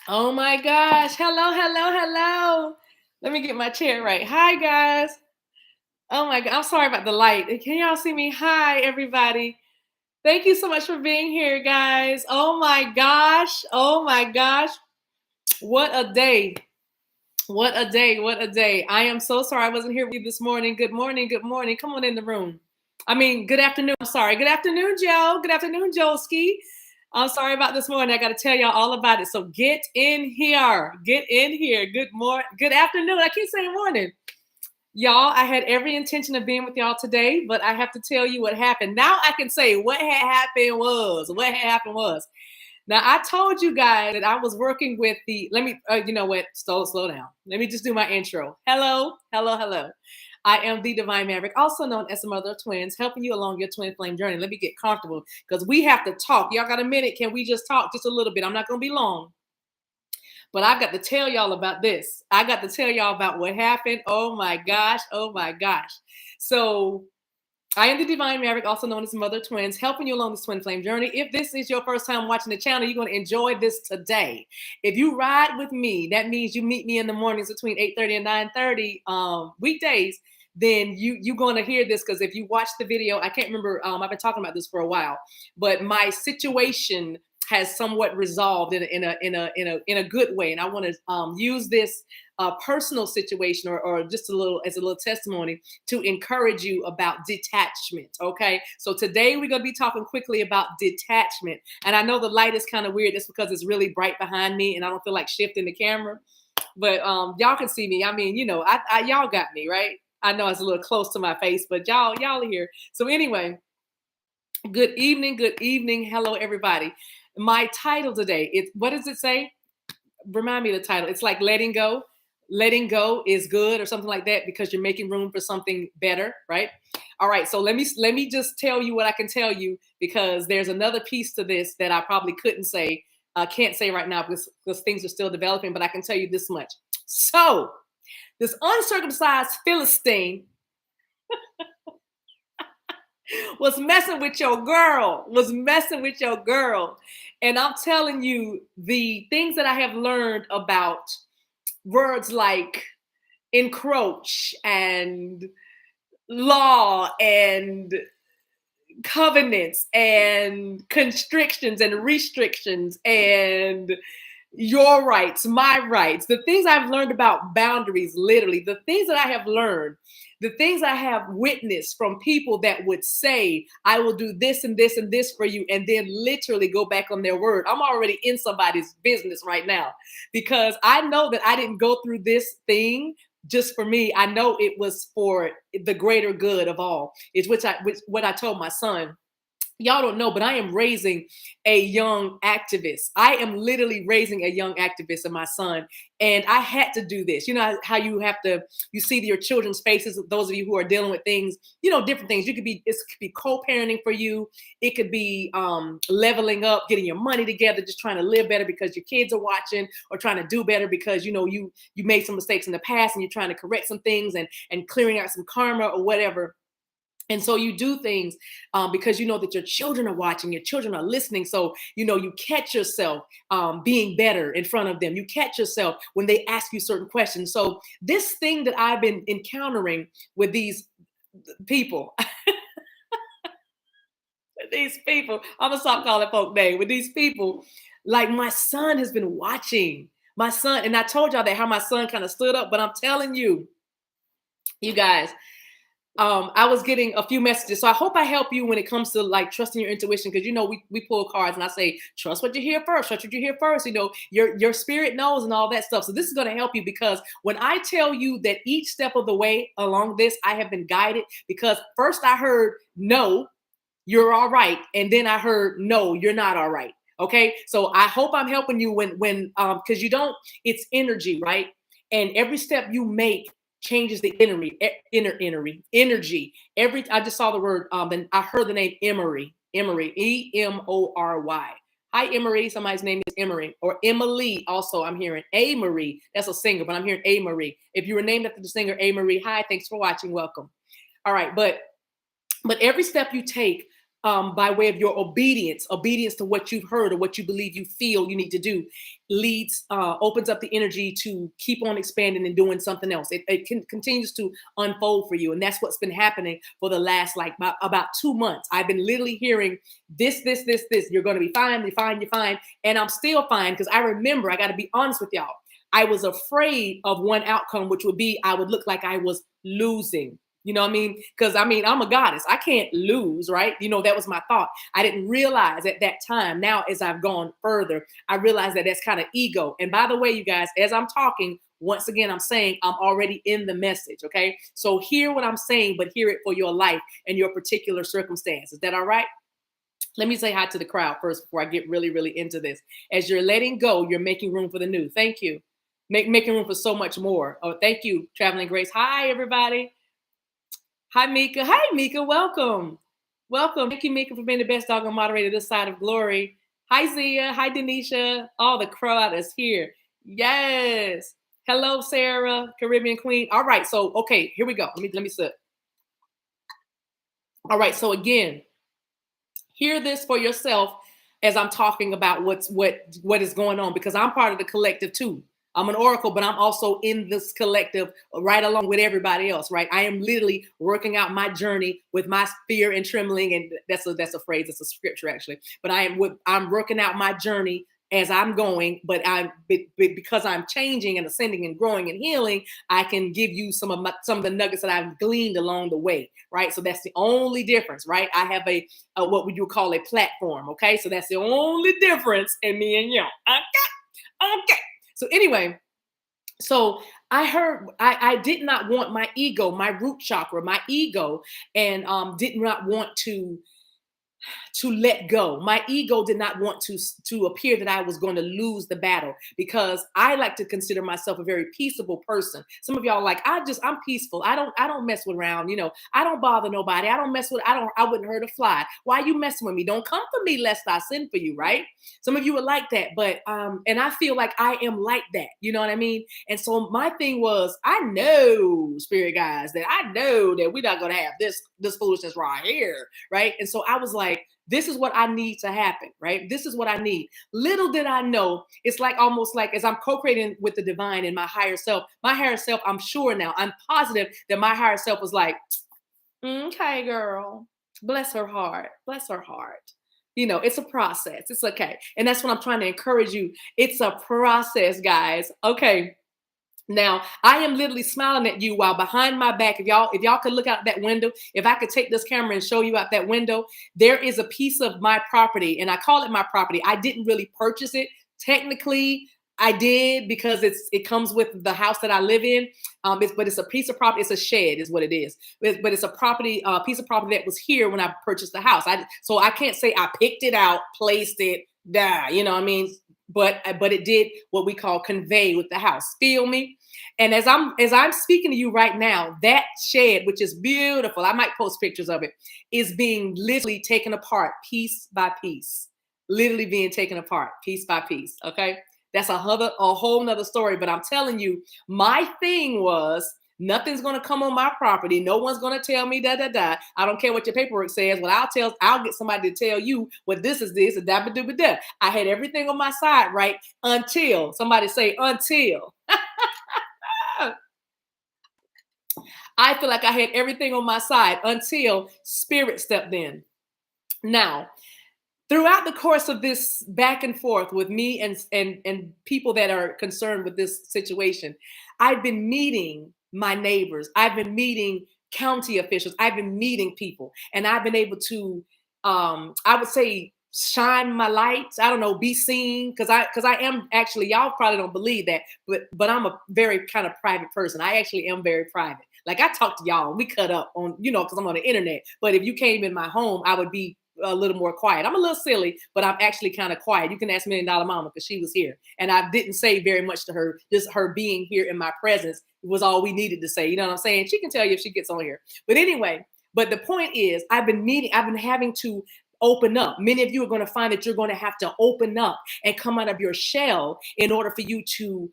Oh my gosh. Hello, hello, hello. Let me get my chair right. Hi, guys. Oh my God. I'm sorry about the light. Can y'all see me? Hi, everybody. Thank you so much for being here, guys. Oh my gosh. Oh my gosh. What a day. What a day. What a day. I am so sorry I wasn't here with you this morning. Good morning. Good morning. Come on in the room. I mean, good afternoon. I'm sorry. Good afternoon, Joe. Good afternoon, Joeski. I'm sorry about this morning. I got to tell y'all all about it. So get in here. Get in here. Good morning. Good afternoon. I keep saying morning. Y'all, I had every intention of being with y'all today, but I have to tell you what happened. Now I can say what had happened was. What had happened was. Now I told you guys that I was working with the. Let me. You know what? Slow down. Let me just do my intro. Hello, hello, hello. I am the Divine Maverick, also known as the mother of twins, helping you along your twin flame journey. Let me get comfortable because we have to talk. Y'all got a minute? Can we just talk just a little bit? I'm not going to be long, but I've got to tell y'all about this. I got to tell y'all about what happened. Oh my gosh. Oh my gosh. So I am the Divine Maverick, also known as Mother Twins, helping you along this twin flame journey. If this is your first time watching the channel, you're going to enjoy this today. If you ride with me, that means you meet me in the mornings between 8:30 and 9:30 weekdays. Then you're going to hear this because if you watch the video, I can't remember. I've been talking about this for a while, but my situation has somewhat resolved in a good way, and I want to use this personal situation or just a little as a little testimony to encourage you about detachment. Okay. So today we're going to be talking quickly about detachment. And I know the light is kind of weird. That's because it's really bright behind me and I don't feel like shifting the camera. But y'all can see me. I mean, y'all got me, right? I know it's a little close to my face, but y'all are here. So anyway, good evening. Good evening. Hello, everybody. My title today, what does it say? Remind me of the title. It's like letting go. Letting go is good or something like that because you're making room for something better, right? All right, so let me just tell you what I can tell you because there's another piece to this that I probably can't say right now because things are still developing, but I can tell you this much. So this uncircumcised Philistine was messing with your girl, And I'm telling you, the things that I have learned about words like encroach and law and covenants and constrictions and restrictions and your rights, my rights, the things I've learned about boundaries, literally, the things that I have learned, the things I have witnessed from people that would say, I will do this and this and this for you, and then literally go back on their word. I'm already in somebody's business right now because I know that I didn't go through this thing just for me. I know it was for the greater good of all. It's what I told my son. Y'all don't know, but I am raising a young activist. I am literally raising a young activist in my son. And I had to do this. You know how you see your children's faces, those of you who are dealing with things, different things. It could be co-parenting for you. It could be leveling up, getting your money together, just trying to live better because your kids are watching, or trying to do better because, you made some mistakes in the past and you're trying to correct some things and clearing out some karma or whatever. And so you do things because you know that your children are watching, your children are listening. So, you catch yourself being better in front of them. You catch yourself when they ask you certain questions. So this thing that I've been encountering with these people, I'm going to stop calling folk names, with these people, like my son has been watching. My son, and I told y'all that how my son kind of stood up, but I'm telling you, you guys, I was getting a few messages. So I hope I help you when it comes to like trusting your intuition. Because, we pull cards and I say, trust what you hear first. Trust what you hear first. Your spirit knows and all that stuff. So this is going to help you because when I tell you that each step of the way along this, I have been guided because first I heard, no, you're all right. And then I heard, no, you're not all right. Okay. So I hope I'm helping you because it's energy, right? And every step you make changes the energy. I just saw the word, and I heard the name Emery, Emory. Hi, Emery. Somebody's name is Emery or Emily. Also, I'm hearing A Marie. That's a singer, but I'm hearing A Marie. If you were named after the singer A Marie, hi, thanks for watching. Welcome. All right, but every step you take, by way of your obedience to what you've heard or what you believe you feel you need to do, opens up the energy to keep on expanding and doing something else. It continues to unfold for you. And that's what's been happening for the last like about 2 months. I've been literally hearing this. You're going to be fine, you're fine, you're fine. And I'm still fine because I remember, I got to be honest with y'all, I was afraid of one outcome, which would be I would look like I was losing. You know what I mean? Because I mean, I'm a goddess. I can't lose, right? You know, that was my thought. I didn't realize at that time. Now, as I've gone further, I realize that that's kind of ego. And by the way, you guys, as I'm talking, once again, I'm saying I'm already in the message. Okay. So hear what I'm saying, but hear it for your life and your particular circumstance. Is that all right? Let me say hi to the crowd first before I get really, really into this. As you're letting go, you're making room for the new. Thank you. Making room for so much more. Oh, thank you, Traveling Grace. Hi, everybody. Hi, Mika. Hi, Mika. Welcome. Welcome. Thank you, Mika, for being the best doggone moderator this side of glory. Hi, Zia. Hi, Denisha. All the crowd is here. Yes. Hello, Sarah, Caribbean Queen. All right. So, okay, here we go. Let me sit. All right. So again, hear this for yourself as I'm talking about what is going on, because I'm part of the collective too. I'm an oracle, but I'm also in this collective right along with everybody else, right? I am literally working out my journey with my fear and trembling, and that's a phrase, it's a scripture actually. But I'm working out my journey as I'm going, but because I'm changing and ascending and growing and healing, I can give you some of the nuggets that I've gleaned along the way, right? So that's the only difference, right? I have a what would you call a platform, okay? So that's the only difference in me and you. Okay. So anyway, so I did not want my ego, my root chakra, my ego, and did not want to let go. My ego did not want to appear that I was going to lose the battle, because I like to consider myself a very peaceable person. Some of y'all are like, I'm peaceful. I don't mess with around, you know. I don't bother nobody. I wouldn't hurt a fly. Why you messing with me? Don't come for me lest I send for you, right? Some of you are like that, but and I feel like I am like that. You know what I mean? And so my thing was, I know, spirit guys, that I know that we're not gonna have this foolishness right here, right? And so I was like, this is what I need to happen, right? This is what I need. Little did I know, it's like almost like as I'm co-creating with the divine and my higher self, I'm sure now, I'm positive that my higher self was like, okay, girl, bless her heart, bless her heart. You know, it's a process. It's okay. And that's what I'm trying to encourage you. It's a process, guys. Okay. Now, I am literally smiling at you while behind my back, if y'all could look out that window, if I could take this camera and show you out that window, there is a piece of my property, and I call it my property. I didn't really purchase it. Technically, I did, because it comes with the house that I live in. But it's a piece of property. It's a shed, is what it is. But it's a piece of property that was here when I purchased the house. So I can't say I picked it out, placed it, you know what I mean? But it did what we call convey with the house. Feel me? And as I'm speaking to you right now, that shed, which is beautiful, I might post pictures of it, is being literally taken apart piece by piece. Literally being taken apart piece by piece. Okay. That's a whole nother story. But I'm telling you, my thing was, nothing's going to come on my property. No one's going to tell me da da da. I don't care what your paperwork says. Well, I'll get somebody to tell you what this is, and da da da da. I had everything on my side, right? Until somebody say until. I feel like I had everything on my side until spirit stepped in. Now, throughout the course of this back and forth with me and people that are concerned with this situation, I've been meeting my neighbors. I've been meeting county officials. I've been meeting people, and I've been able to, I would say, shine my lights. I don't know, be seen, because I am actually, y'all probably don't believe that, but I'm a very kind of private person. I actually am very private. Like, I talk to y'all, we cut up on, because I'm on the internet. But if you came in my home, I would be a little more quiet. I'm a little silly, but I'm actually kind of quiet. You can ask $1 Million Mama, because she was here, and I didn't say very much to her. Just her being here in my presence was all we needed to say. You know what I'm saying? She can tell you if she gets on here. But anyway, but the point is, I've been having to open up. Many of you are going to find that you're going to have to open up and come out of your shell in order for you to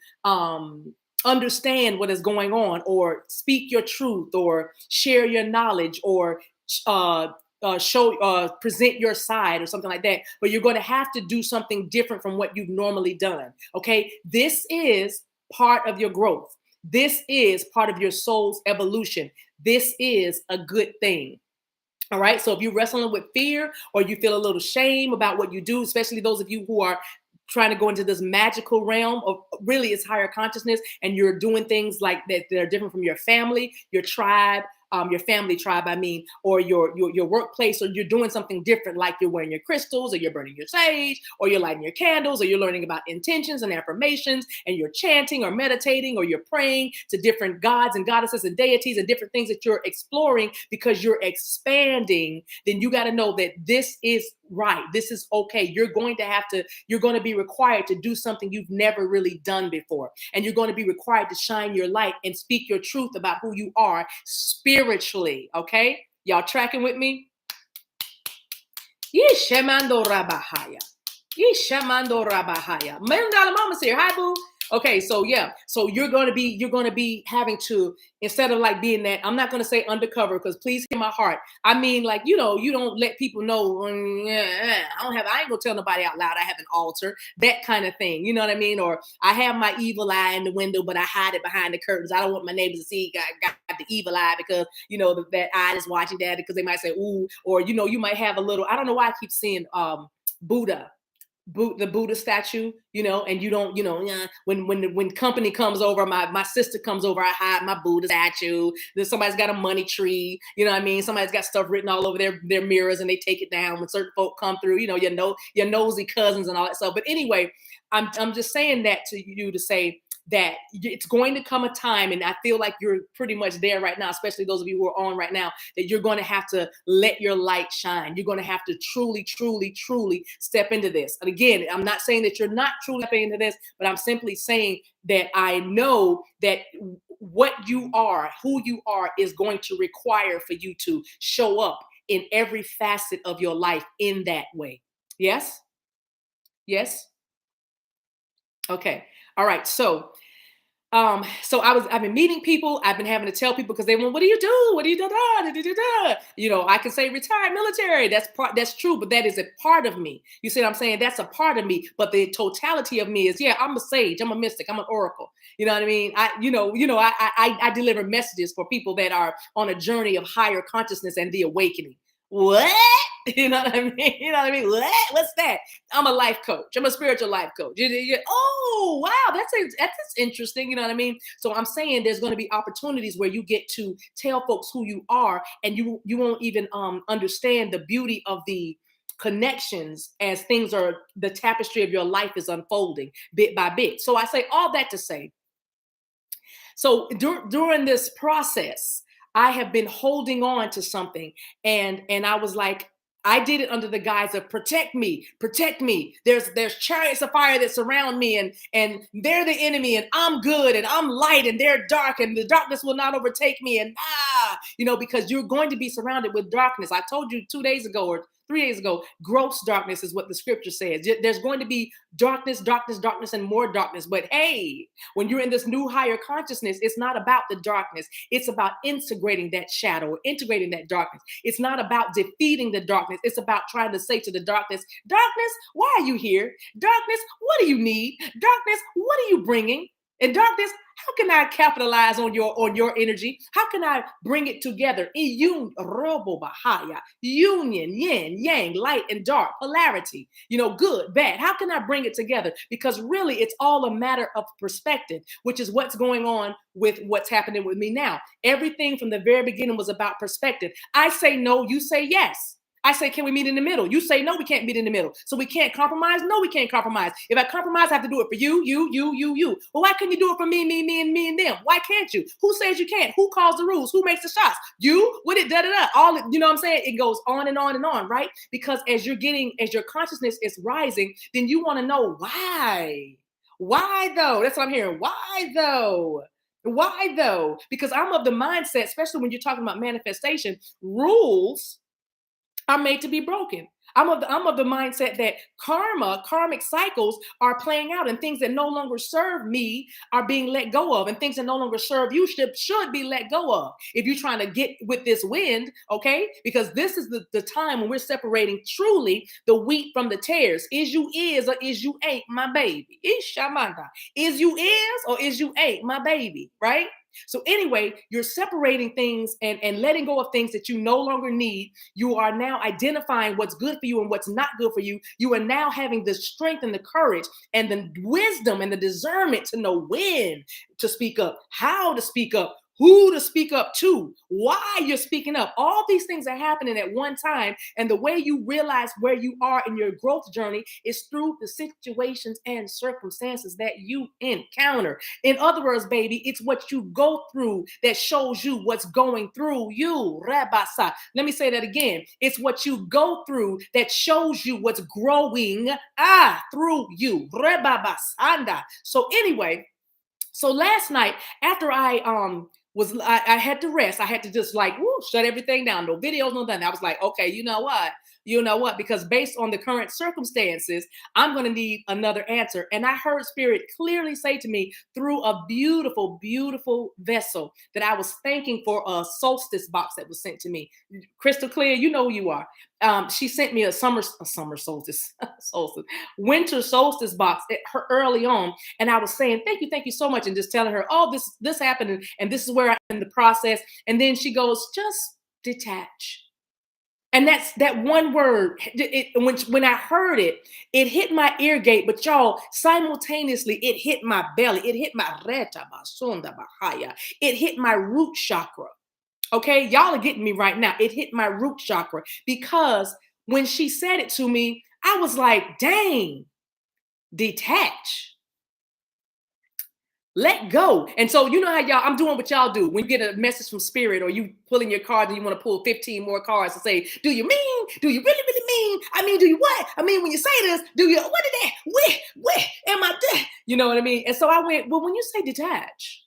understand what is going on, or speak your truth, or share your knowledge, or present your side or something like that, but you're going to have to do something different from what you've normally done. Okay, this is part of your growth. This is part of your soul's evolution. This is a good thing. All right. So if you're wrestling with fear or you feel a little shame about what you do, especially those of you who are trying to go into this magical realm of really it's higher consciousness, and you're doing things like that are different from your family, your tribe, your family tribe, I mean, or your workplace, or you're doing something different, like you're wearing your crystals, or you're burning your sage, or you're lighting your candles, or you're learning about intentions and affirmations, and you're chanting or meditating, or you're praying to different gods and goddesses and deities and different things that you're exploring because you're expanding, then you got to know that this is right. This is okay. You're going to be required to do something you've never really done before. And you're going to be required to shine your light and speak your truth about who you are spiritually. Okay? Y'all tracking with me? Yeshamando Rabahaya. Yeshamando Rabahaya. Mandala Mama's here. Hi, boo. Okay, so yeah, so you're gonna be having to, instead of like being that, I'm not gonna say undercover, because please hear my heart. I mean, like, you don't let people know. I ain't gonna tell nobody out loud I have an altar, that kind of thing. You know what I mean? Or I have my evil eye in the window, but I hide it behind the curtains. I don't want my neighbors to see got the evil eye, because that eye is watching that, because they might say ooh, or you might have a little. I don't know why I keep seeing Buddha. The Buddha statue, and you don't, when company comes over, my sister comes over, I hide my Buddha statue. Then somebody's got a money tree, you know what I mean? Somebody's got stuff written all over their mirrors, and they take it down when certain folk come through, your nosy cousins and all that stuff. But anyway, I'm just saying that to you to say that it's going to come a time, and I feel like you're pretty much there right now, especially those of you who are on right now, that you're going to have to let your light shine. You're going to have to truly, truly, truly step into this. And again, I'm not saying that you're not truly stepping into this, but I'm simply saying that I know that what you are, who you are, is going to require for you to show up in every facet of your life in that way. Yes? Yes? Okay. All right. So I've been meeting people. I've been having to tell people, because they want, what do you do? What do you do? I can say retired military. That's true, but that is a part of me. You see what I'm saying? That's a part of me. But the totality of me is, yeah, I'm a sage. I'm a mystic. I'm an oracle. You know what I mean? I deliver messages for people that are on a journey of higher consciousness and the awakening. What? You know what I mean? You know what I mean? What? What's that? I'm a life coach. I'm a spiritual life coach. Oh, wow. That's interesting. You know what I mean? So I'm saying there's going to be opportunities where you get to tell folks who you are, and you won't even understand the beauty of the connections as the tapestry of your life is unfolding bit by bit. So I say all that to say, so during this process, I have been holding on to something, and I was like, I did it under the guise of protect me, protect me. There's chariots of fire that surround me, and they're the enemy, and I'm good, and I'm light, and they're dark, and the darkness will not overtake me. And because you're going to be surrounded with darkness. I told you 2 days ago or 3 days ago, gross darkness is what the scripture says. There's going to be darkness, darkness, darkness, and more darkness. But hey, when you're in this new higher consciousness, it's not about the darkness. It's about integrating that shadow, integrating that darkness. It's not about defeating the darkness. It's about trying to say to the darkness, darkness, why are you here? Darkness, what do you need? Darkness, what are you bringing? And darkness, how can I capitalize on your energy? How can I bring it together? Union, yin, yang, light and dark, polarity, good, bad. How can I bring it together? Because really, it's all a matter of perspective, which is what's going on with what's happening with me now. Everything from the very beginning was about perspective. I say no, you say yes. I say, can we meet in the middle? You say, no, we can't meet in the middle. So we can't compromise? No, we can't compromise. If I compromise, I have to do it for you. Well, why can't you do it for me, and them? Why can't you? Who says you can't? Who calls the rules? Who makes the shots? You? What it, da-da-da. All, you know what I'm saying? It goes on and on and on, right? Because as your consciousness is rising, then you want to know why. Why though? That's what I'm hearing. Why though? Why though? Because I'm of the mindset, especially when you're talking about manifestation, rules are made to be broken. I'm of the mindset that karmic cycles are playing out, and things that no longer serve me are being let go of, and things that no longer serve you should be let go of. If you're trying to get with this wind, okay? Because this is the time when we're separating truly the wheat from the tares. Is you is or is you ain't my baby? Ishamanda. Is you is or is you ain't my baby, right? So anyway, you're separating things and letting go of things that you no longer need. You are now identifying what's good for you and what's not good for you. You are now having the strength and the courage and the wisdom and the discernment to know when to speak up, how to speak up, who to speak up to, why you're speaking up. All these things are happening at one time. And the way you realize where you are in your growth journey is through the situations and circumstances that you encounter. In other words, baby, it's what you go through that shows you what's going through you. Rabasa. Let me say that again. It's what you go through that shows you what's growing through you. Rebabasanda. So anyway, so last night after I had to rest. I had to just like shut everything down. No videos, no nothing. I was like, okay, you know what? You know what? Because based on the current circumstances, I'm going to need another answer. And I heard Spirit clearly say to me through a beautiful, beautiful vessel that I was thanking for a solstice box that was sent to me. Crystal clear, you know who you are. She sent me a summer solstice, winter solstice box early on. And I was saying, thank you so much. And just telling her, oh, this happened. And this is where I'm in the process. And then she goes, just detach. And that's that one word. When I heard it, it hit my ear gate, but y'all, simultaneously, it hit my belly. It hit my reta basunda bahaya. It hit my root chakra. Okay, y'all are getting me right now. It hit my root chakra because when she said it to me, I was like, dang, detach. Let go. And so you know how y'all, I'm doing what y'all do. When you get a message from Spirit or you pull in your card and you want to pull 15 more cards and say, do you mean? Do you really, really mean? I mean, do you what? I mean, when you say this, do you, what did that? Where am I there? You know what I mean? And so I went, well, when you say detach,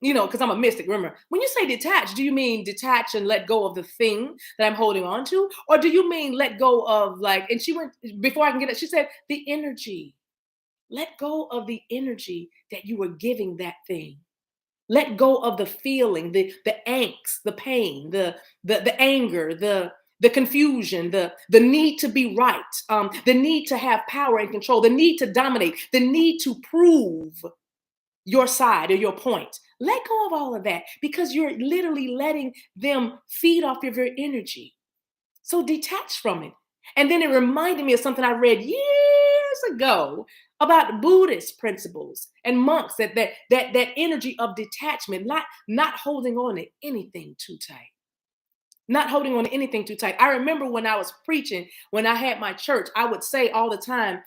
you know, because I'm a mystic, remember, when you say detach, do you mean detach and let go of the thing that I'm holding on to? Or do you mean let go of like, and she went, before I can get it, she said, the energy. Let go of the energy that you were giving that thing. Let go of the feeling, the angst, the pain, the anger, the confusion, the need to be right, the need to have power and control, the need to dominate, the need to prove your side or your point. Let go of all of that because you're literally letting them feed off of your energy. So detach from it. And then it reminded me of something I read years ago about Buddhist principles and monks that energy of detachment, not holding on to anything too tight. Not holding on to anything too tight. I remember when I was preaching, when I had my church, I would say all the time,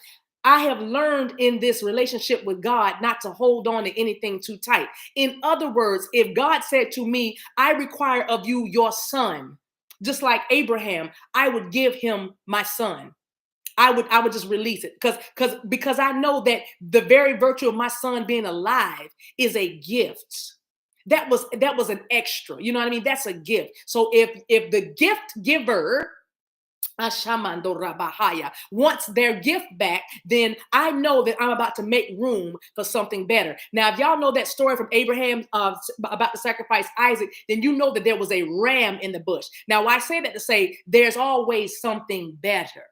I have learned in this relationship with God not to hold on to anything too tight. In other words, if God said to me, I require of you your son, just like Abraham, I would give him my son. I would just release it because I know that the very virtue of my son being alive is a gift. That was an extra. You know what I mean? That's a gift. So if the gift giver Ashamando Rabahaya wants their gift back, then I know that I'm about to make room for something better. Now, if y'all know that story from Abraham about to sacrifice Isaac, then you know that there was a ram in the bush. Now, I say that to say there's always something better.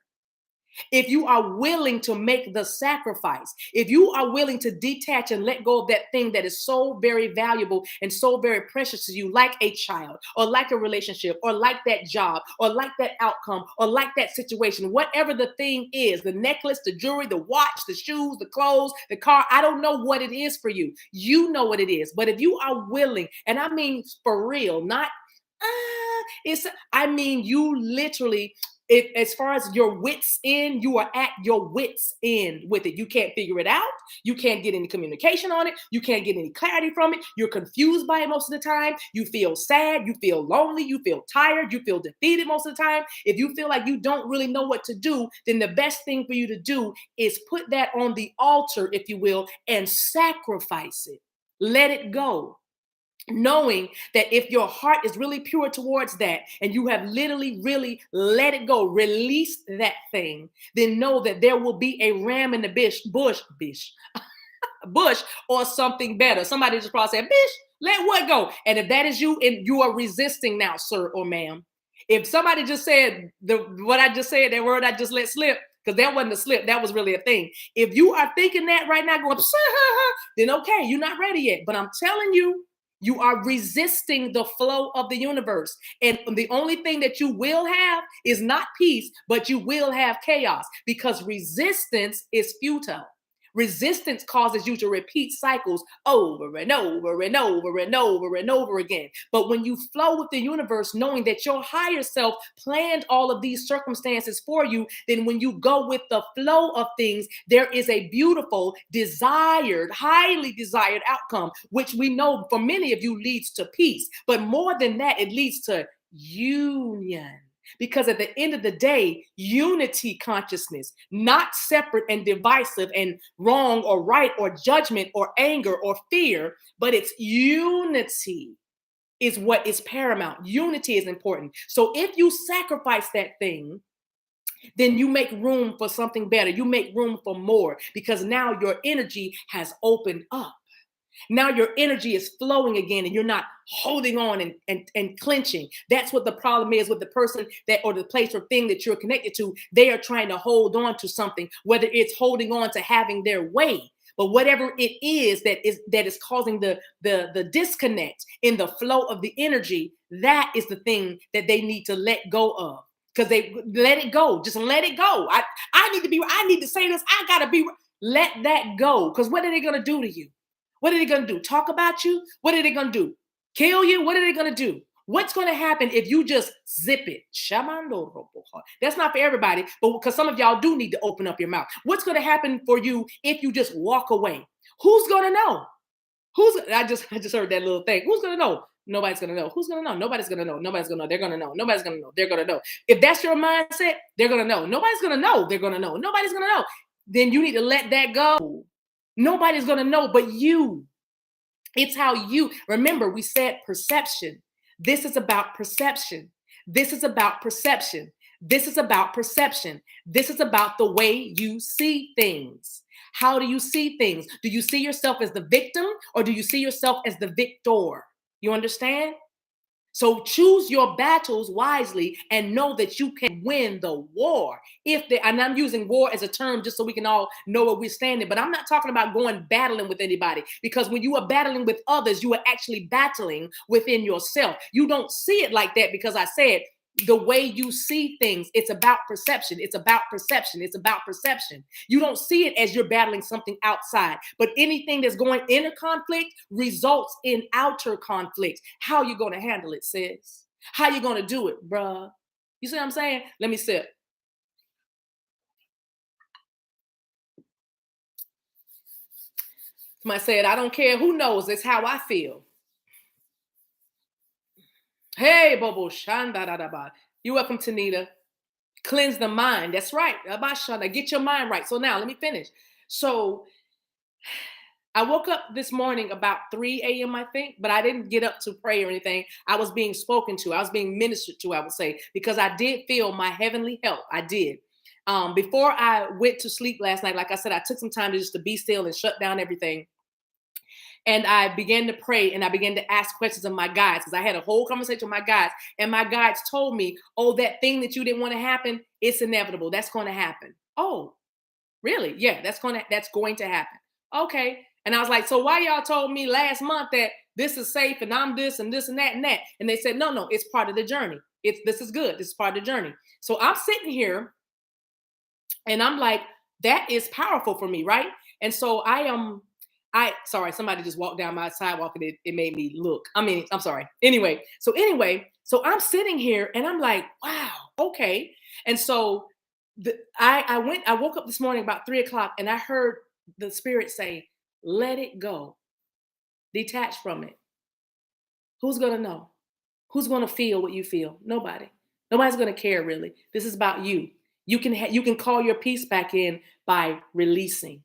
If you are willing to make the sacrifice, if you are willing to detach and let go of that thing that is so very valuable and so very precious to you, like a child or like a relationship or like that job or like that outcome or like that situation, whatever the thing is, the necklace, the jewelry, the watch, the shoes, the clothes, the car, I don't know what it is for you. You know what it is. But if you are willing, and I mean for real, not I mean, you literally, as far as your wits end, you are at your wits end with it. You can't figure it out. You can't get any communication on it. You can't get any clarity from it. You're confused by it most of the time. You feel sad. You feel lonely. You feel tired. You feel defeated most of the time. If you feel like you don't really know what to do, then the best thing for you to do is put that on the altar, if you will, and sacrifice it. Let it go. knowing that if your heart is really pure towards that and you have literally really let it go, release that thing, then know that there will be a ram in the bush or something better. Somebody just probably said, "Bish, let what go?" And if that is you, and you are resisting now, sir or ma'am. If somebody just said what I just said, that word I just let slip, because that wasn't a slip, that was really a thing. If you are thinking that right now, going, then okay, you're not ready yet. But I'm telling you, you are resisting the flow of the universe. And the only thing that you will have is not peace, but you will have chaos, because resistance is futile. Resistance causes you to repeat cycles over and over and over and over and over again. But when you flow with the universe, knowing that your higher self planned all of these circumstances for you, then when you go with the flow of things, there is a beautiful, desired, highly desired outcome, which we know for many of you leads to peace. But more than that, it leads to union. Because at the end of the day, unity consciousness, not separate and divisive and wrong or right or judgment or anger or fear, but it's unity is what is paramount. Unity is important. So if you sacrifice that thing, then you make room for something better. You make room for more, because now your energy has opened up. Now your energy is flowing again, and you're not holding on and clenching. That's what the problem is with the person that, or the place or thing that you're connected to. They are trying to hold on to something, whether it's holding on to having their way. But whatever it is that is causing the disconnect in the flow of the energy, that is the thing that they need to let go of. Because they let it go. Just let it go. I need to say this. I gotta be. Let that go. Because what are they gonna do to you? What are they going to do? Talk about you? What are they going to do? Kill you? What are they going to do? What's going to happen if you just zip it? That's not for everybody, but because some of y'all do need to open up your mouth. What's going to happen for you if you just walk away? Who's going to know? I just heard that little thing. Who's going to know? Nobody's going to know. Who's going to know? Nobody's going to know. Nobody's going to know. They're going to know. Nobody's going to know. They're going to know. If that's your mindset, they're going to know. Nobody's going to know. They're going to know. Nobody's going to know. Then you need to let that go. Nobody's going to know but you. It's how you, remember, we said perception. This is about perception. This is about perception. This is about perception. This is about the way you see things. How do you see things? Do you see yourself as the victim, or do you see yourself as the victor? You understand? So choose your battles wisely and know that you can win the war. And I'm using war as a term just so we can all know where we're standing, but I'm not talking about going battling with anybody, because when you are battling with others, you are actually battling within yourself. You don't see it like that, because I said the way you see things, it's about perception. It's about perception. It's about perception. You don't see it as you're battling something outside, but anything that's going inner conflict results in outer conflict. How you going to handle it, sis? How you going to do it, bruh? You see what I'm saying? Let me sip. Somebody said, I don't care who knows, it's how I feel. Hey, Bobo Shanda. You're welcome, Tanita. Cleanse the mind. That's right. Get your mind right. So now let me finish. So I woke up this morning about 3 a.m., I think, but I didn't get up to pray or anything. I was being spoken to. I was being ministered to, I would say, because I did feel my heavenly help. I did. Before I went to sleep last night, like I said, I took some time to be still and shut down everything. And I began to pray, and I began to ask questions of my guides, because I had a whole conversation with my guides, and my guides told me, oh, that thing that you didn't want to happen, it's inevitable. That's going to happen. Oh, really? Yeah, that's going to happen. Okay. And I was like, so why y'all told me last month that this is safe and I'm this and this and that and that? And they said, no, it's part of the journey. This is good. This is part of the journey. So I'm sitting here and I'm like, that is powerful for me, right? And so sorry, somebody just walked down my sidewalk and it made me look. I'm sorry. Anyway, so I'm sitting here and I'm like, wow, okay. And so I woke up this morning about 3:00 and I heard the Spirit say, let it go. Detach from it. Who's going to know? Who's going to feel what you feel? Nobody. Nobody's going to care, really. This is about you. You can call your peace back in by releasing.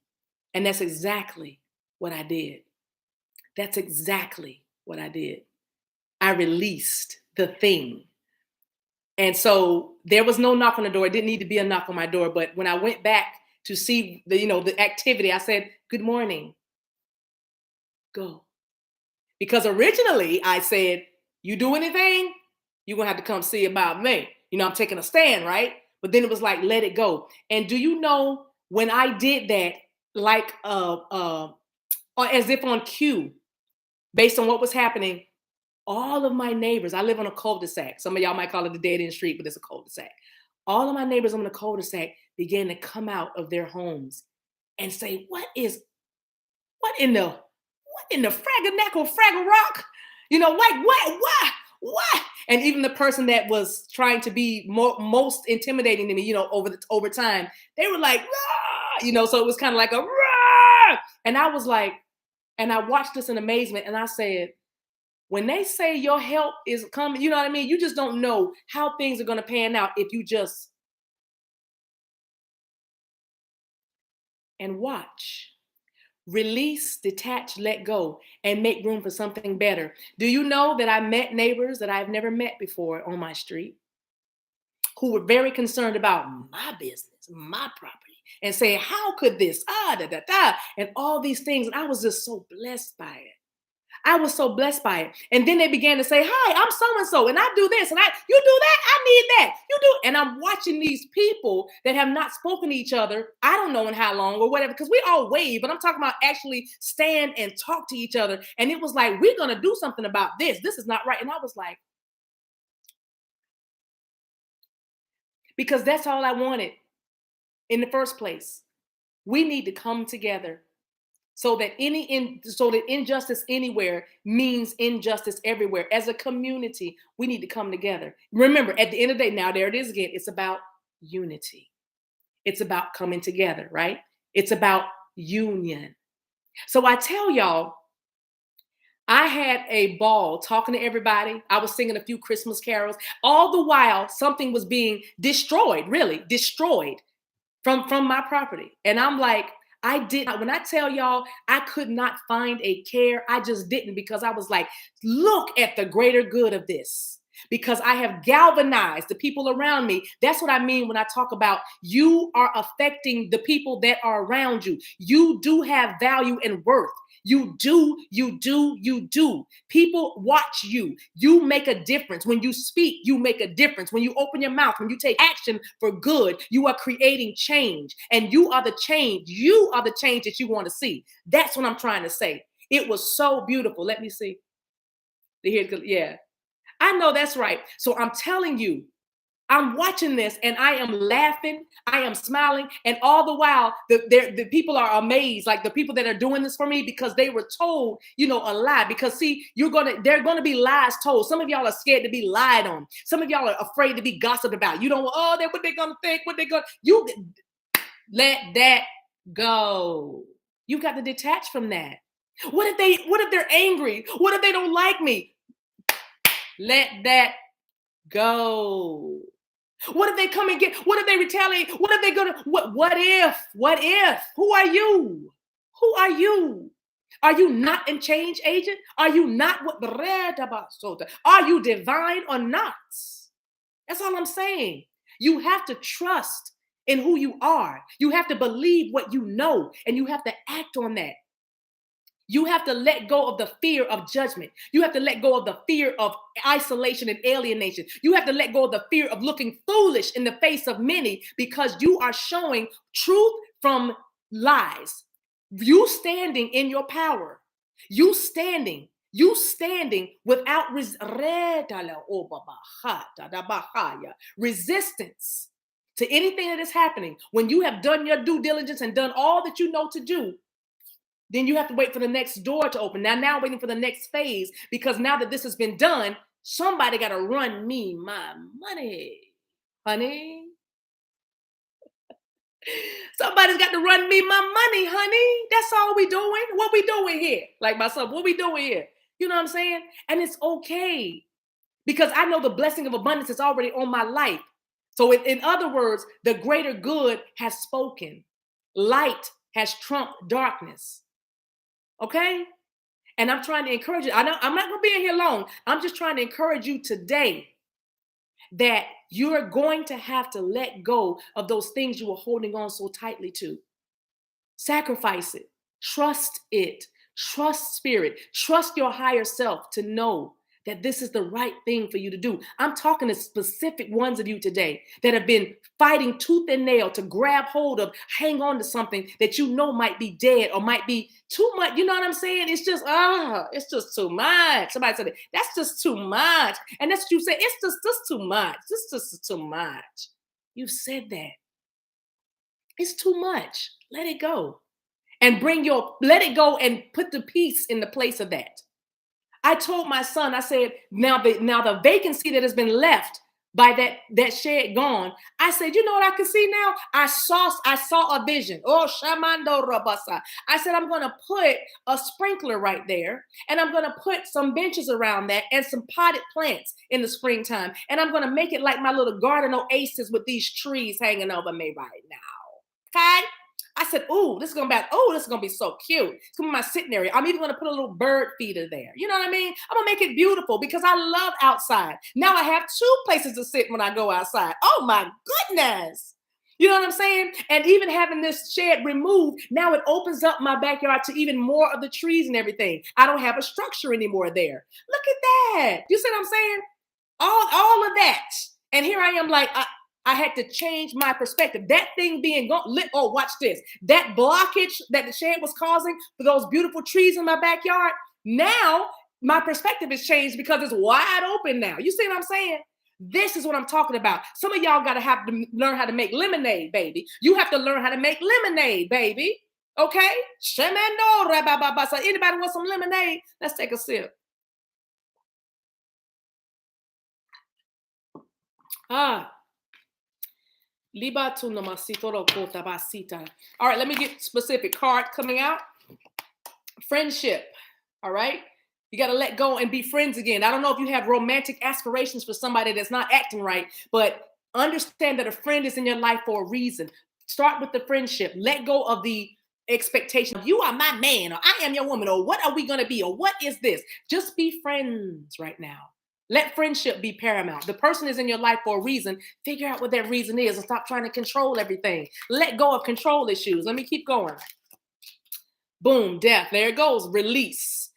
And that's exactly what I did. That's exactly what I did. I released the thing. And so there was no knock on the door. It didn't need to be a knock on my door. But when I went back to see the activity, I said, good morning, go. Because originally I said, you do anything, you're going to have to come see about me. I'm taking a stand, right? But then it was like, let it go. And do you know when I did that, like as if on cue, based on what was happening, all of my neighbors, I live on a cul-de-sac. Some of y'all might call it the dead end street, but it's a cul-de-sac. All of my neighbors on the cul-de-sac began to come out of their homes and say, what in the fraggle rock? What? And even the person that was trying to be most intimidating to me, over time, they were like, rah! So it was kind of like a rah! And I was like, and I watched this in amazement, and I said, when they say your help is coming, you know what I mean? You just don't know how things are going to pan out if you just and watch. Release, detach, let go, and make room for something better. Do you know that I met neighbors that I've never met before on my street who were very concerned about my business, my property, and saying, how could this, and all these things. And I was just so blessed by it. I was so blessed by it. And then they began to say, hi, I'm so-and-so, and I do this, and you do that, I need that, you do. And I'm watching these people that have not spoken to each other, I don't know in how long or whatever, because we all wave, but I'm talking about actually stand and talk to each other. And it was like, we're going to do something about this. This is not right. And I was like, because that's all I wanted in the first place. We need to come together. So that injustice anywhere means injustice everywhere. As a community, we need to come together. Remember, at the end of the day, now there it is again. It's about unity. It's about coming together, right? It's about union. So I tell y'all, I had a ball talking to everybody. I was singing a few Christmas carols. All the while, something was being destroyed from my property. And I'm like, when I tell y'all, I could not find a care. I just didn't, because I was like, look at the greater good of this, because I have galvanized the people around me. That's what I mean when I talk about you are affecting the people that are around you. You do have value and worth. You do. People watch you. You make a difference. When you speak, you make a difference. When you open your mouth, when you take action for good, you are creating change. And you are the change. You are the change that you want to see. That's what I'm trying to say. It was so beautiful. Let me see. Yeah. I know that's right. So I'm telling you, I'm watching this and I am laughing, I am smiling, and all the while, the people are amazed, like the people that are doing this for me, because they were told, a lie. Because see, they're gonna be lies told. Some of y'all are scared to be lied on. Some of y'all are afraid to be gossiped about. You don't, what they gonna think, you let that go. You got to detach from that. What if they're angry? What if they don't like me? Let that go. What if they come and what if they retaliate? What if they're what if? Who are you? Are you not a change agent? Are you not are you divine or not? That's all I'm saying. You have to trust in who you are. You have to believe what you know, and you have to act on that. You have to let go of the fear of judgment. You have to let go of the fear of isolation and alienation. You have to let go of the fear of looking foolish in the face of many, because you are showing truth from lies. You standing in your power. You standing without resistance to anything that is happening. When you have done your due diligence and done all that you know to do, then you have to wait for the next door to open. Now waiting for the next phase, because now that this has been done, somebody got to run me my money, honey. Somebody's got to run me my money, honey. That's all we doing. What we doing here? Like myself, what we doing here? You know what I'm saying? And it's okay, because I know the blessing of abundance is already on my life. So in other words, the greater good has spoken. Light has trumped darkness. Okay? And I'm trying to encourage you. I know I'm not going to be in here long. I'm just trying to encourage you today that you're going to have to let go of those things you were holding on so tightly to. Sacrifice it. Trust it. Trust spirit. Trust your higher self to know that this is the right thing for you to do. I'm talking to specific ones of you today that have been fighting tooth and nail to grab hold of, hang on to something that you know might be dead or might be too much. You know what I'm saying? It's just too much. Somebody said, that's just too much. And that's what you say. It's just too much. This just too much. You've said that. It's too much. Let it go. And let it go and put the peace in the place of that. I told my son, I said, now the vacancy that has been left by that shed gone, I said, you know what I can see now? I saw a vision. Oh, Shamando Rabasa. I said, I'm going to put a sprinkler right there, and I'm going to put some benches around that and some potted plants in the springtime. And I'm going to make it like my little garden oasis with these trees hanging over me right now. Okay? I said, this is gonna be so cute. It's gonna be my sitting area. I'm even gonna put a little bird feeder there. You know what I mean? I'm gonna make it beautiful because I love outside. Now I have 2 places to sit when I go outside. Oh my goodness. You know what I'm saying? And even having this shed removed, now it opens up my backyard to even more of the trees and everything. I don't have a structure anymore there. Look at that. You see what I'm saying? All of that. And here I am like, I had to change my perspective. That thing being lit. Oh, watch this. That blockage that the shed was causing for those beautiful trees in my backyard. Now my perspective has changed because it's wide open now. You see what I'm saying? This is what I'm talking about. Some of y'all gotta have to learn how to make lemonade, baby. You have to learn how to make lemonade, baby. Okay? Anybody want some lemonade? Let's take a sip. All right, let me get specific. Card coming out. Friendship. All right. You got to let go and be friends again. I don't know if you have romantic aspirations for somebody that's not acting right, but understand that a friend is in your life for a reason. Start with the friendship. Let go of the expectation of you are my man, or I am your woman, or what are we going to be, or what is this? Just be friends right now. Let friendship be paramount. The person is in your life for a reason. Figure out what that reason is and stop trying to control everything. Let go of control issues. Let me keep going. Boom, death. There it goes. Release.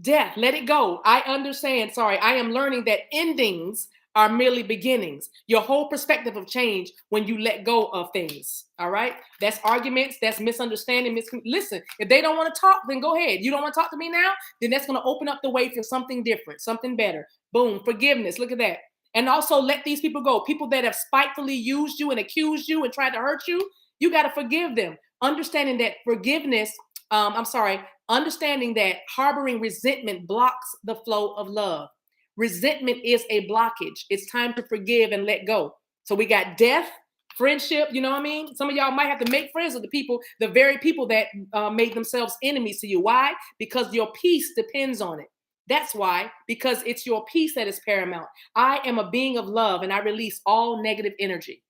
Death. Let it go. I understand. Sorry. I am learning that endings are merely beginnings. Your whole perspective of change when you let go of things. All right. That's arguments. That's misunderstanding. Listen, if they don't want to talk, then go ahead. You don't want to talk to me now? Then that's going to open up the way for something different, something better. Boom. Forgiveness. Look at that. And also let these people go. People that have spitefully used you and accused you and tried to hurt you, you got to forgive them. Understanding that forgiveness, understanding that harboring resentment blocks the flow of love. Resentment is a blockage. It's time to forgive and let go. So we got death, friendship. You know what I mean? Some of y'all might have to make friends with the very people that made themselves enemies to you. Why? Because your peace depends on it. That's why, because it's your peace that is paramount. I am a being of love and I release all negative energy.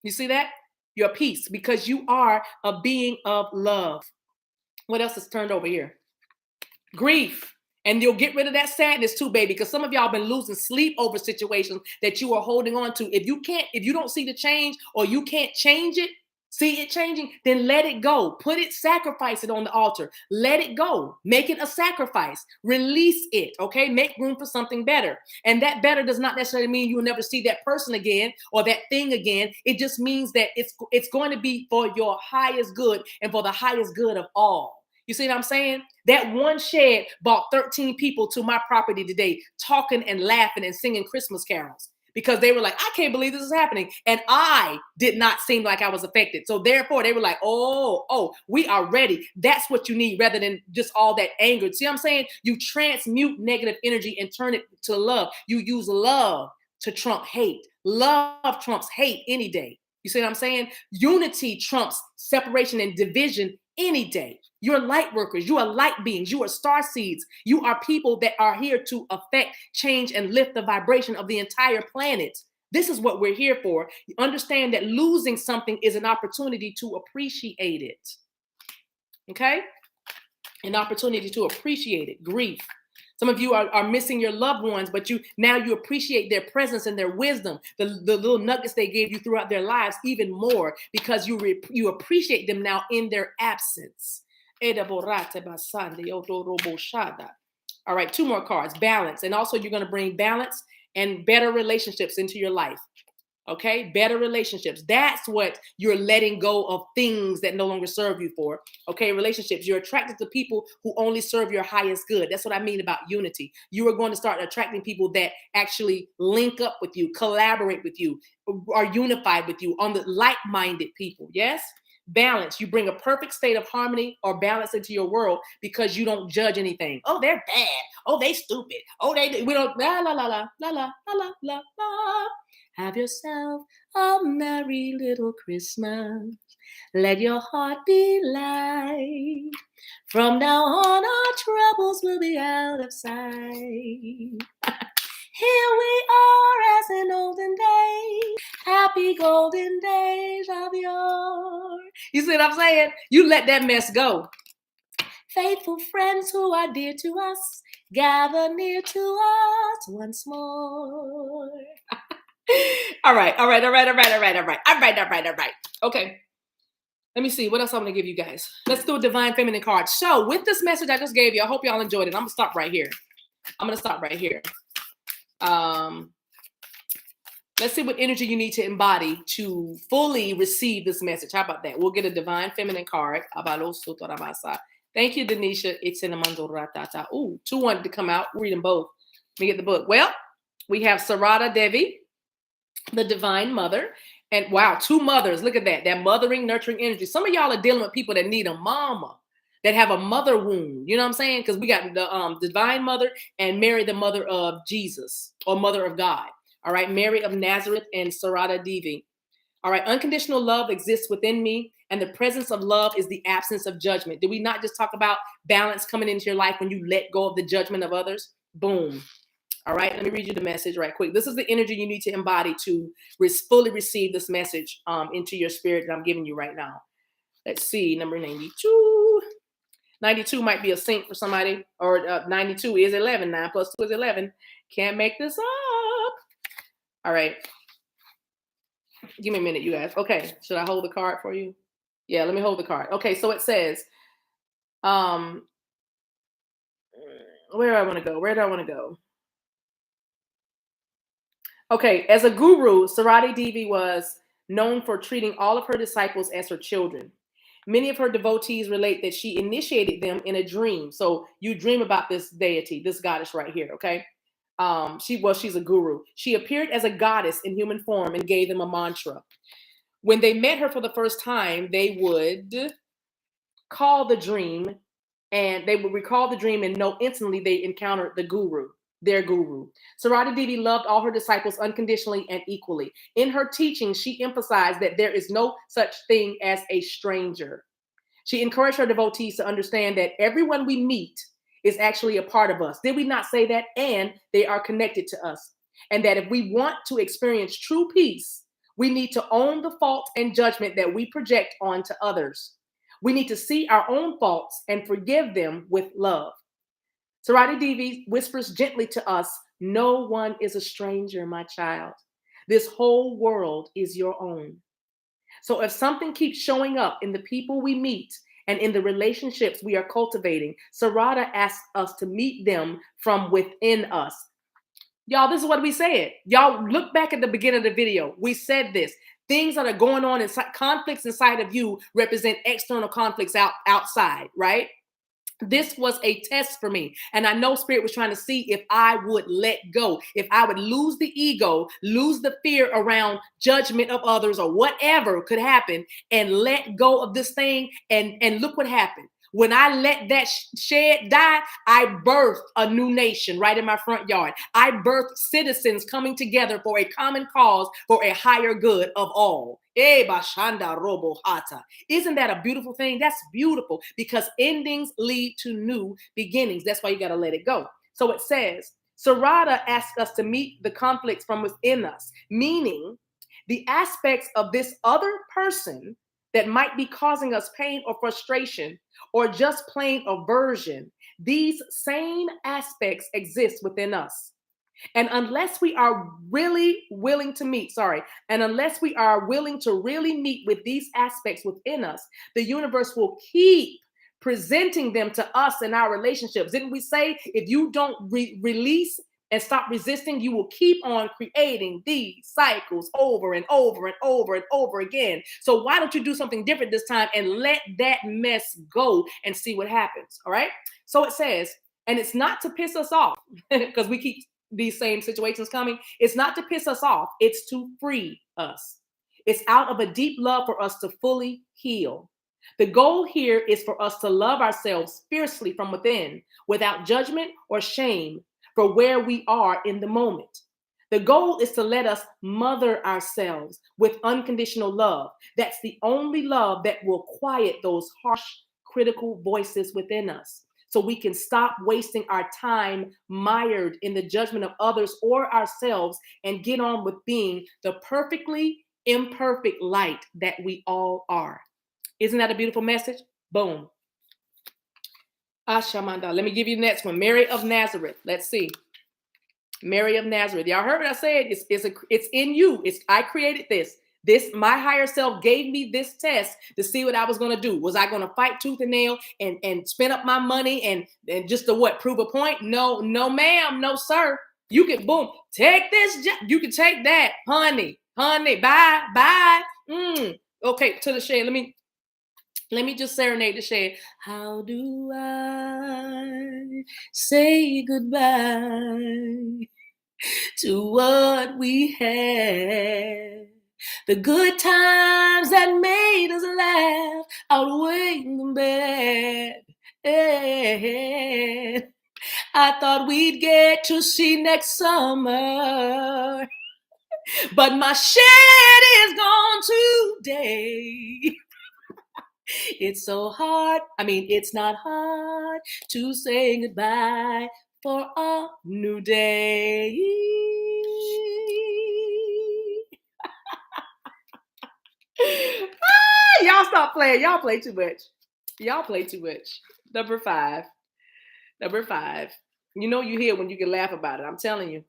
You see that? Your peace, because you are a being of love. What else is turned over here? Grief. And you'll get rid of that sadness too, baby, because some of y'all been losing sleep over situations that you are holding on to. If you don't see the change or you can't change it, see it changing, then let it go. Sacrifice it on the altar. Let it go. Make it a sacrifice. Release it, okay? Make room for something better. And that better does not necessarily mean you will never see that person again or that thing again. It just means that it's going to be for your highest good and for the highest good of all. You see what I'm saying? That one shed brought 13 people to my property today, talking and laughing and singing Christmas carols because they were like, I can't believe this is happening. And I did not seem like I was affected. So therefore, they were like, oh, we are ready. That's what you need rather than just all that anger. See what I'm saying? You transmute negative energy and turn it to love. You use love to trump hate. Love trumps hate any day. You see what I'm saying? Unity trumps separation and division any day. You're light workers. You are light beings. You are star seeds. You are people that are here to affect, change, and lift the vibration of the entire planet. This is what we're here for. You understand that losing something is an opportunity to appreciate it. Okay? an opportunity to appreciate it. Grief. Some of you are missing your loved ones, but you appreciate their presence and their wisdom, the little nuggets they gave you throughout their lives even more because you appreciate them now in their absence. All right, 2 more cards. Balance. And also you're going to bring balance and better relationships into your life. Okay, better relationships. That's what you're letting go of, things that no longer serve you for. Okay, relationships. You're attracted to people who only serve your highest good. That's what I mean about unity. You are going to start attracting people that actually link up with you, collaborate with you, are unified with you, on the like-minded people. Yes? Balance. You bring a perfect state of harmony or balance into your world because you don't judge anything. Oh, they're bad. Oh, they stupid. Oh, we don't la la la la la la la la la. Have yourself a merry little Christmas. Let your heart be light. From now on, our troubles will be out of sight. Here we are as in olden days, happy golden days of yore. You see what I'm saying? You let that mess go. Faithful friends who are dear to us, gather near to us once more. All right. Okay. Let me see. What else I'm going to give you guys? Let's do a divine feminine card. So with this message I just gave you, I hope y'all enjoyed it. I'm going to stop right here. Let's see what energy you need to embody to fully receive this message. How about that? We'll get a divine feminine card. Thank you, Denisha. Ooh, 2 wanted to come out. Read them both. Let me get the book. Well, we have Sarada Devi, the Divine Mother. And wow, 2 mothers. Look at that. That mothering, nurturing energy. Some of y'all are dealing with people that need a mama, that have a mother wound. You know what I'm saying? Because we got the Divine Mother and Mary, the mother of Jesus, or mother of God. All right, Mary of Nazareth and Sarada Devi. All right, unconditional love exists within me, and the presence of love is the absence of judgment. Did we not just talk about balance coming into your life when you let go of the judgment of others? Boom. All right, let me read you the message right quick. This is the energy you need to embody to fully receive this message into your spirit that I'm giving you right now. Let's see, number 92. 92 might be a sync for somebody, or 92 is 11. 9 plus 2 is 11. Can't make this up. All right. Give me a minute, you guys. Okay, should I hold the card for you? Yeah, let me hold the card. Okay, so it says, where do I want to go? Okay, as a guru, Sarada Devi was known for treating all of her disciples as her children. Many of her devotees relate that she initiated them in a dream. So you dream about this deity, this goddess right here, okay? She's a guru. She appeared as a goddess in human form and gave them a mantra. When they met her for the first time, they would recall the dream and know instantly they encountered the guru, their guru. Sarada Devi loved all her disciples unconditionally and equally. In her teaching, she emphasized that there is no such thing as a stranger. She encouraged her devotees to understand that everyone we meet is actually a part of us. Did we not say that? And they are connected to us. And that if we want to experience true peace, we need to own the fault and judgment that we project onto others. We need to see our own faults and forgive them with love. Sarada Devi whispers gently to us, no one is a stranger, my child. This whole world is your own. So if something keeps showing up in the people we meet and in the relationships we are cultivating, Sarada asks us to meet them from within us. Y'all, this is what we said. Y'all look back at the beginning of the video. We said this. Things that are going on inside, conflicts inside of you represent external conflicts outside, right? This was a test for me. And I know Spirit was trying to see if I would let go, if I would lose the ego, lose the fear around judgment of others or whatever could happen, and let go of this thing. And look what happened. When I let that shed die, I birthed a new nation right in my front yard. I birthed citizens coming together for a common cause, for a higher good of all. Isn't that a beautiful thing? That's beautiful because endings lead to new beginnings. That's why you got to let it go. So it says, Sarada asks us to meet the conflicts from within us, meaning the aspects of this other person that might be causing us pain or frustration or just plain aversion, these same aspects exist within us. And unless we are really willing to meet, and unless we are willing to really meet with these aspects within us, the universe will keep presenting them to us in our relationships. Didn't we say if you don't release and stop resisting, you will keep on creating these cycles over and over and over and over again? So why don't you do something different this time and let that mess go and see what happens? All right. So it says, and it's not to piss us off because we keep these same situations coming. It's not to piss us off. It's to free us. It's out of a deep love for us to fully heal. The goal here is for us to love ourselves fiercely from within, without judgment or shame for where we are in the moment. The goal is to let us mother ourselves with unconditional love. That's the only love that will quiet those harsh, critical voices within us, so we can stop wasting our time mired in the judgment of others or ourselves and get on with being the perfectly imperfect light that we all are. Isn't that a beautiful message? Boom. Ashamanda. Let me give you the next one. Mary of Nazareth. Let's see. Mary of Nazareth. Y'all heard what I said? It's in you. I created this. My higher self gave me this test to see what I was going to do. Was I going to fight tooth and nail and spend up my money and just to what? Prove a point? No, ma'am. No, sir. You can, boom, take this. You can take that. Honey, bye. Okay, to the shade. Let me just serenade the shade. How do I say goodbye to what we had? The good times that made us laugh outweigh the bad. I thought we'd get to see next summer, but my shed is gone today. It's so hard. It's not hard to say goodbye for a new day. Y'all stop playing. Y'all play too much. Number five. You know you hear when you can laugh about it. I'm telling you,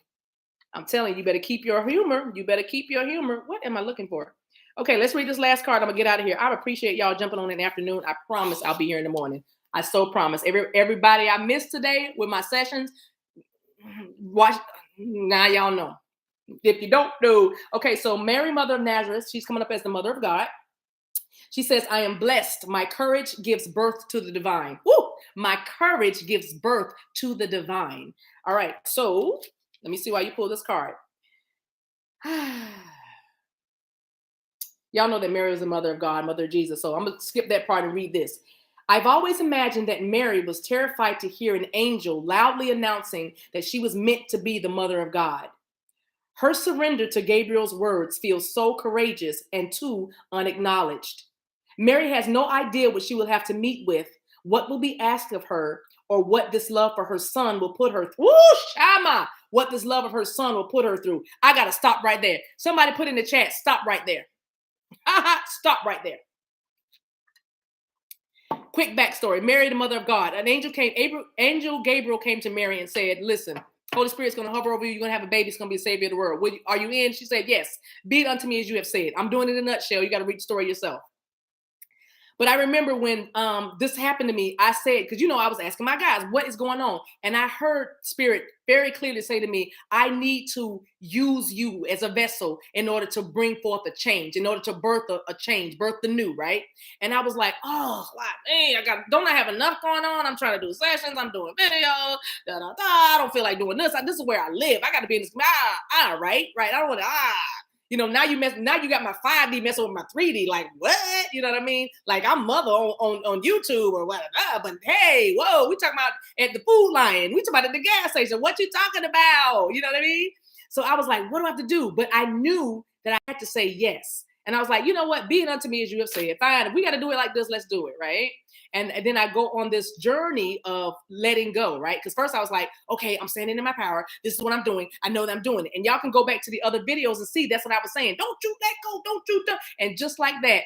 you better keep your humor. What am I looking for? Okay, let's read this last card. I'm gonna get out of here. I appreciate y'all jumping on in the afternoon. I promise I'll be here in the morning. I so promise. Everybody I missed today with my sessions, watch. Now y'all know. If you don't know, okay. So Mary, Mother of Nazareth, she's coming up as the Mother of God. She says, "I am blessed. My courage gives birth to the divine." Woo! My courage gives birth to the divine. All right. So let me see why you pull this card. Y'all know that Mary was the Mother of God, Mother of Jesus. So I'm going to skip that part and read this. I've always imagined that Mary was terrified to hear an angel loudly announcing that she was meant to be the Mother of God. Her surrender to Gabriel's words feels so courageous and too unacknowledged. Mary has no idea what she will have to meet with, what will be asked of her, or what this love for her son will put her through. Woo, Shama! What this love of her son will put her through. I got to stop right there. Somebody put in the chat, stop right there. Stop right there. Quick backstory. Mary, the Mother of God. Angel Gabriel came to Mary and said, listen, Holy Spirit's going to hover over you. You're going to have a baby. It's going to be a savior of the world. Are you in? She said, yes. Be it unto me as you have said. I'm doing it in a nutshell. You got to read the story yourself. But I remember when this happened to me, I said, because, I was asking my guys, what is going on? And I heard Spirit very clearly say to me, I need to use you as a vessel in order to bring forth a change, in order to birth a change, birth the new, right? And I was like, oh, hey, don't I have enough going on? I'm trying to do sessions. I'm doing videos. I don't feel like doing this. This is where I live. I got to be in this. Right. I don't want to, now you got my 5D messing with my 3D. Like, what? You know what I mean? Like, I'm Mother on YouTube or whatever. But hey, whoa, we talking about at the Food Lion. We talking about at the gas station. What you talking about? You know what I mean? So I was like, what do I have to do? But I knew that I had to say yes. And I was like, you know what? Be it unto me as you have said. Fine, if we got to do it like this, let's do it, right? And then I go on this journey of letting go, right? Because first I was like, okay, I'm standing in my power. This is what I'm doing. I know that I'm doing it. And y'all can go back to the other videos and see that's what I was saying. Don't you let go. Don't you do. And just like that,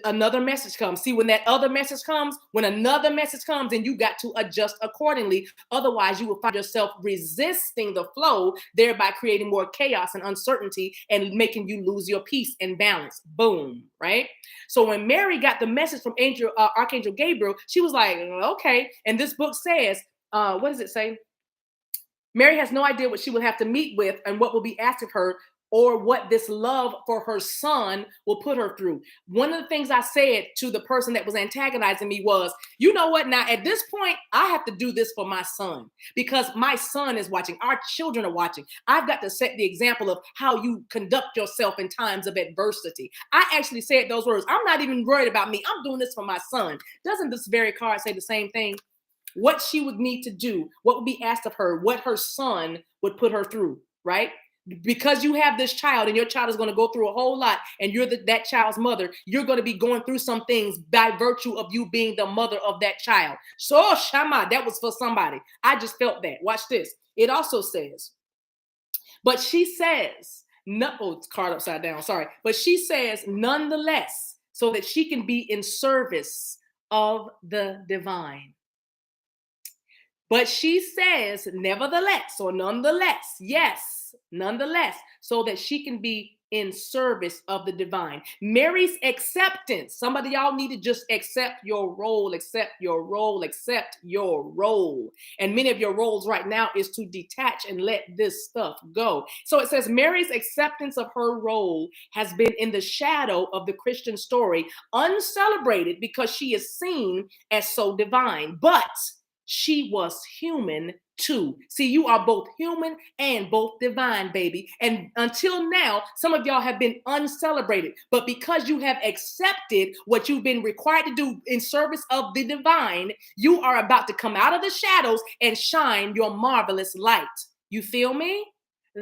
another message comes. See, when that other message comes, when another message comes, then you got to adjust accordingly. Otherwise, you will find yourself resisting the flow, thereby creating more chaos and uncertainty and making you lose your peace and balance. Boom, right? So when Mary got the message from Archangel Gabriel, she was like, okay. And this book says, what does it say? Mary has no idea what she will have to meet with and what will be asked of her, or what this love for her son will put her through. One of the things I said to the person that was antagonizing me was, you know what? Now, at this point, I have to do this for my son because my son is watching. Our children are watching. I've got to set the example of how you conduct yourself in times of adversity. I actually said those words. I'm not even worried about me. I'm doing this for my son. Doesn't this very card say the same thing? What she would need to do, what would be asked of her, what her son would put her through, right? Because you have this child and your child is going to go through a whole lot and you're that child's mother, you're going to be going through some things by virtue of you being the mother of that child. So Shama, that was for somebody. I just felt that. Watch this. It also says, but she says, no, oh, it's card upside down, sorry. But she says, nonetheless, so that she can be in service of the divine. But she says, nevertheless, or nonetheless, yes, nonetheless, so that she can be in service of the divine. Mary's acceptance. Some of y'all need to just accept your role, accept your role, accept your role. And many of your roles right now is to detach and let this stuff go. So it says Mary's acceptance of her role has been in the shadow of the Christian story, uncelebrated because she is seen as so divine. But she was human too. See, you are both human and both divine, baby. And until now, some of y'all have been uncelebrated. But because you have accepted what you've been required to do in service of the divine, you are about to come out of the shadows and shine your marvelous light. You feel me?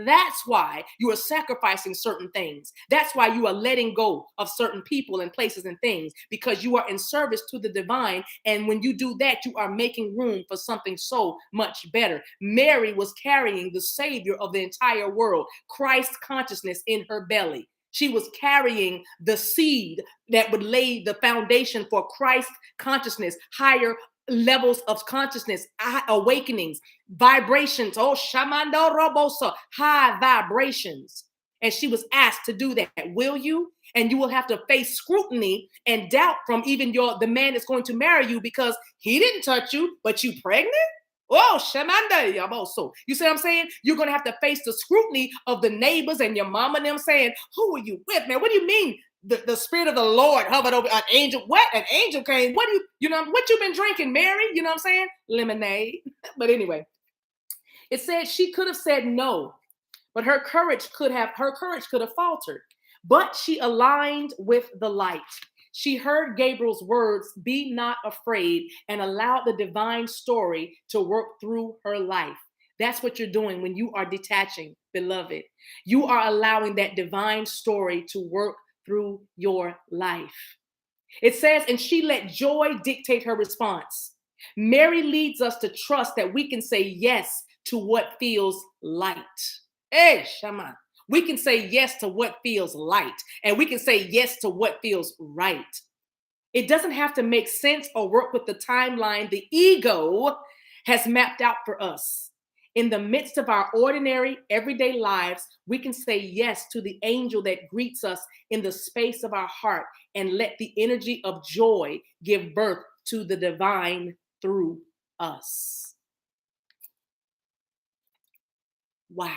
That's why you are sacrificing certain things. That's why you are letting go of certain people and places and things, because you are in service to the divine. And when you do that, you are making room for something so much better. Mary was carrying the Savior of the entire world, Christ consciousness in her belly. She was carrying the seed that would lay the foundation for Christ consciousness, higher levels of consciousness, awakenings, vibrations. Oh, Shamando Robosa, high vibrations. And she was asked to do that. Will you? And you will have to face scrutiny and doubt from even the man that's going to marry you, because he didn't touch you, but you pregnant? Oh, Shamanda Yaboso. You see what I'm saying? You're going to have to face the scrutiny of the neighbors and your mama and them saying, who are you with, man? What do you mean? The spirit of the Lord hovered over an angel. What? An angel came. What do you know, what you been drinking, Mary? You know what I'm saying? Lemonade. But anyway, it said she could have said no, but her courage could have faltered. But she aligned with the light. She heard Gabriel's words, be not afraid, and allowed the divine story to work through her life. That's what you're doing when you are detaching, beloved. You are allowing that divine story to work through your life. It says, and she let joy dictate her response. Mary leads us to trust that we can say yes to what feels light. Hey, Shama. We can say yes to what feels light, and we can say yes to what feels right. It doesn't have to make sense or work with the timeline the ego has mapped out for us. In the midst of our ordinary, everyday lives, we can say yes to the angel that greets us in the space of our heart and let the energy of joy give birth to the divine through us. Wow.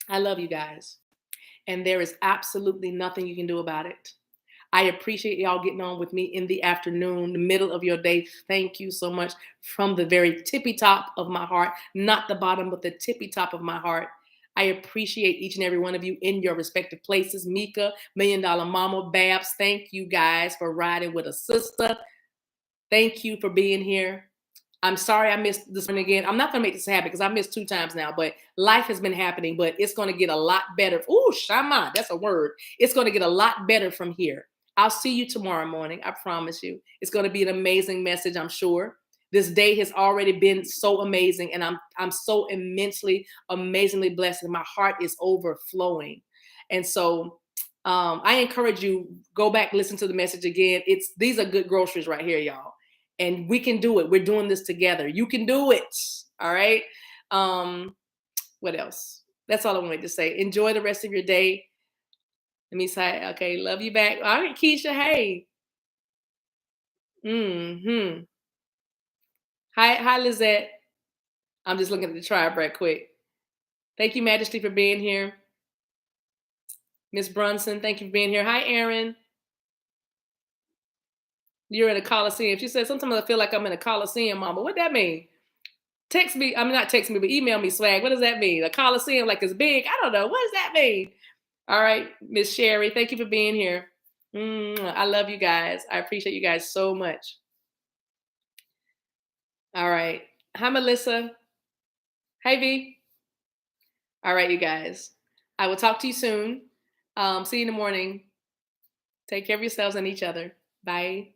I love you guys. And there is absolutely nothing you can do about it. I appreciate y'all getting on with me in the afternoon, the middle of your day. Thank you so much from the very tippy top of my heart, not the bottom, but the tippy top of my heart. I appreciate each and every one of you in your respective places. Mika, $1 Million Mama, Babs, thank you guys for riding with a sister. Thank you for being here. I'm sorry I missed this one again. I'm not going to make this happen because I missed 2 times now, but life has been happening, but it's going to get a lot better. Ooh, Shama, that's a word. It's going to get a lot better from here. I'll see you tomorrow morning. I promise you. It's going to be an amazing message, I'm sure. This day has already been so amazing, and I'm so immensely, amazingly blessed, and my heart is overflowing. And so I encourage you, go back, listen to the message again. These are good groceries right here, y'all. And we can do it. We're doing this together. You can do it. All right. What else? That's all I wanted to say. Enjoy the rest of your day. Let me say, okay, love you back. All right, Keisha, hey. Hmm. Hi, Lizette. I'm just looking at the tribe right quick. Thank you, Majesty, for being here. Miss Brunson, thank you for being here. Hi, Aaron. You're in a Coliseum. She said, sometimes I feel like I'm in a Coliseum, Mama. What that mean? Text me. I mean, not text me, but email me, swag. What does that mean? A Coliseum like it's big? I don't know. What does that mean? All right, Miss Sherry, thank you for being here. I love you guys. I appreciate you guys so much. All right. Hi, Melissa. Hi, V. All right, you guys. I will talk to you soon. See you in the morning. Take care of yourselves and each other. Bye.